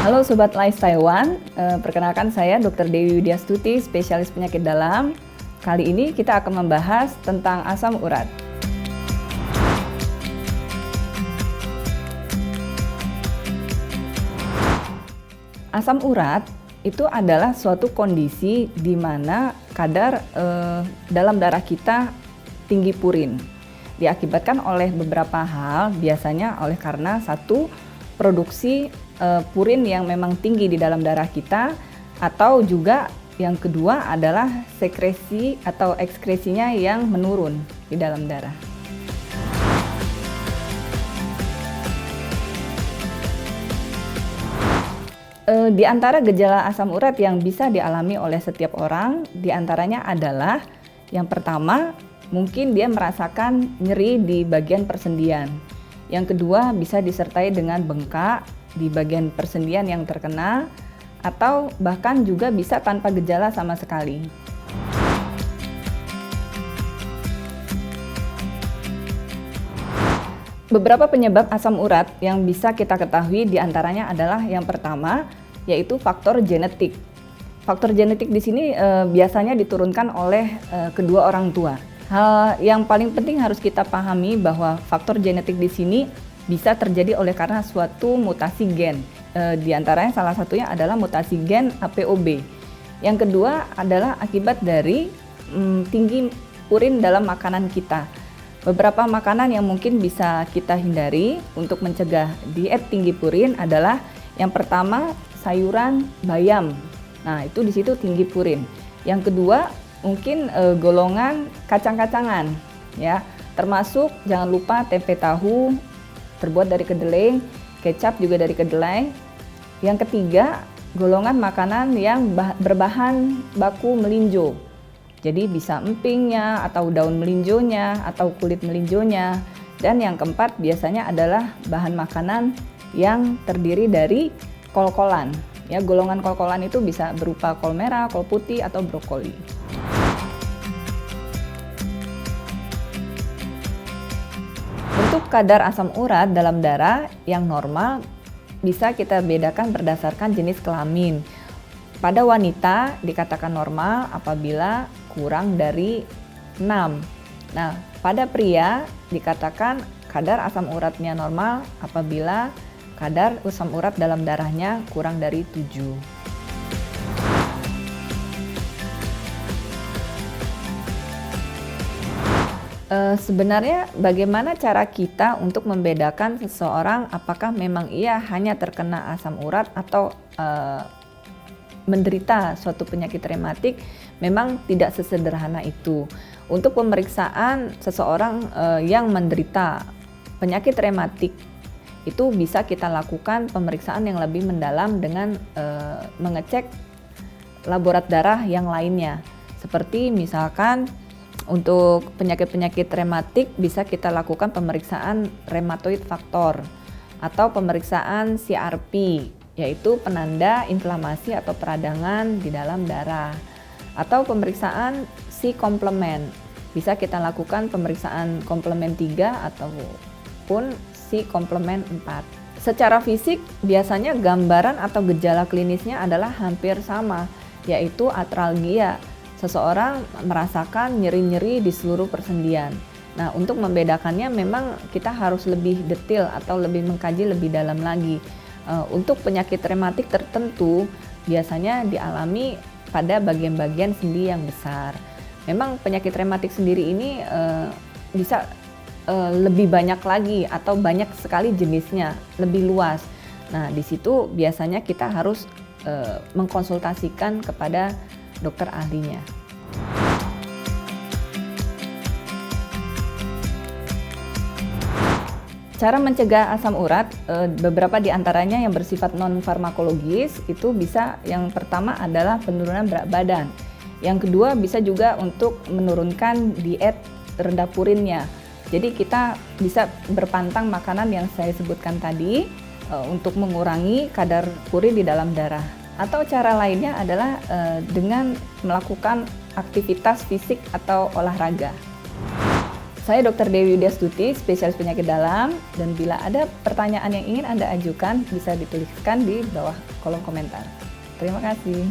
Halo Sobat Life Taiwan, perkenalkan saya Dr. Dewi Widyastuti, spesialis penyakit dalam. Kali ini kita akan membahas tentang asam urat. Asam urat itu adalah suatu kondisi di mana kadar dalam darah kita tinggi purin. Diakibatkan oleh beberapa hal, biasanya karena satu, produksi purin yang memang tinggi di dalam darah kita, atau juga yang kedua adalah sekresi atau ekskresinya yang menurun di dalam darah. Di antara gejala asam urat yang bisa dialami oleh setiap orang, di antaranya adalah yang pertama, mungkin dia merasakan nyeri di bagian persendian. Yang kedua, bisa disertai dengan bengkak di bagian persendian yang terkena, atau bahkan juga bisa tanpa gejala sama sekali. Beberapa penyebab asam urat yang bisa kita ketahui diantaranya adalah yang pertama, yaitu faktor genetik. Faktor genetik di sini biasanya diturunkan oleh kedua orang tua. Hal yang paling penting harus kita pahami bahwa faktor genetik di sini bisa terjadi oleh karena suatu mutasi gen. Di antaranya salah satunya adalah mutasi gen APOB. Yang kedua adalah akibat dari tinggi purin dalam makanan kita. Beberapa makanan yang mungkin bisa kita hindari untuk mencegah diet tinggi purin adalah yang pertama sayuran bayam. Nah, itu di situ tinggi purin. Yang kedua mungkin golongan kacang-kacangan ya. Termasuk jangan lupa tempe tahu terbuat dari kedelai, kecap juga dari kedelai. Yang ketiga, golongan makanan yang berbahan baku melinjo. Jadi bisa empingnya, atau daun melinjonya, atau kulit melinjonya. Dan yang keempat biasanya adalah bahan makanan yang terdiri dari kol-kolan. Ya, golongan kol-kolan itu bisa berupa kol merah, kol putih, atau brokoli. Untuk kadar asam urat dalam darah yang normal bisa kita bedakan berdasarkan jenis kelamin. Pada wanita dikatakan normal apabila kurang dari 6. Nah, pada pria dikatakan kadar asam uratnya normal apabila kadar asam urat dalam darahnya kurang dari 7. Sebenarnya bagaimana cara kita untuk membedakan seseorang apakah memang ia hanya terkena asam urat atau menderita suatu penyakit rematik, memang tidak sesederhana itu. Untuk pemeriksaan seseorang yang menderita penyakit rematik, itu bisa kita lakukan pemeriksaan yang lebih mendalam dengan mengecek laborat darah yang lainnya. Seperti misalkan untuk penyakit-penyakit rematik bisa kita lakukan pemeriksaan rheumatoid factor atau pemeriksaan CRP, yaitu penanda inflamasi atau peradangan di dalam darah, atau pemeriksaan C komplement. Bisa kita lakukan pemeriksaan komplement 3 ataupun C komplement 4. Secara fisik biasanya gambaran atau gejala klinisnya adalah hampir sama, yaitu artralgia. Seseorang merasakan nyeri-nyeri di seluruh persendian. Nah, untuk membedakannya memang kita harus lebih detail atau lebih mengkaji lebih dalam lagi. Untuk penyakit rematik tertentu biasanya dialami pada bagian-bagian sendi yang besar. Memang penyakit rematik sendiri ini bisa lebih banyak lagi atau banyak sekali jenisnya, lebih luas. Nah, di situ biasanya kita harus mengkonsultasikan kepada dokter ahlinya. Cara mencegah asam urat, beberapa di antaranya yang bersifat non-farmakologis, itu bisa yang pertama adalah penurunan berat badan. Yang kedua bisa juga untuk menurunkan diet rendah purinnya. Jadi kita bisa berpantang makanan yang saya sebutkan tadi untuk mengurangi kadar purin di dalam darah. Atau cara lainnya adalah dengan melakukan aktivitas fisik atau olahraga. Saya Dr. Dewi Widyastuti, spesialis penyakit dalam, dan bila ada pertanyaan yang ingin Anda ajukan bisa dituliskan di bawah kolom komentar. Terima kasih.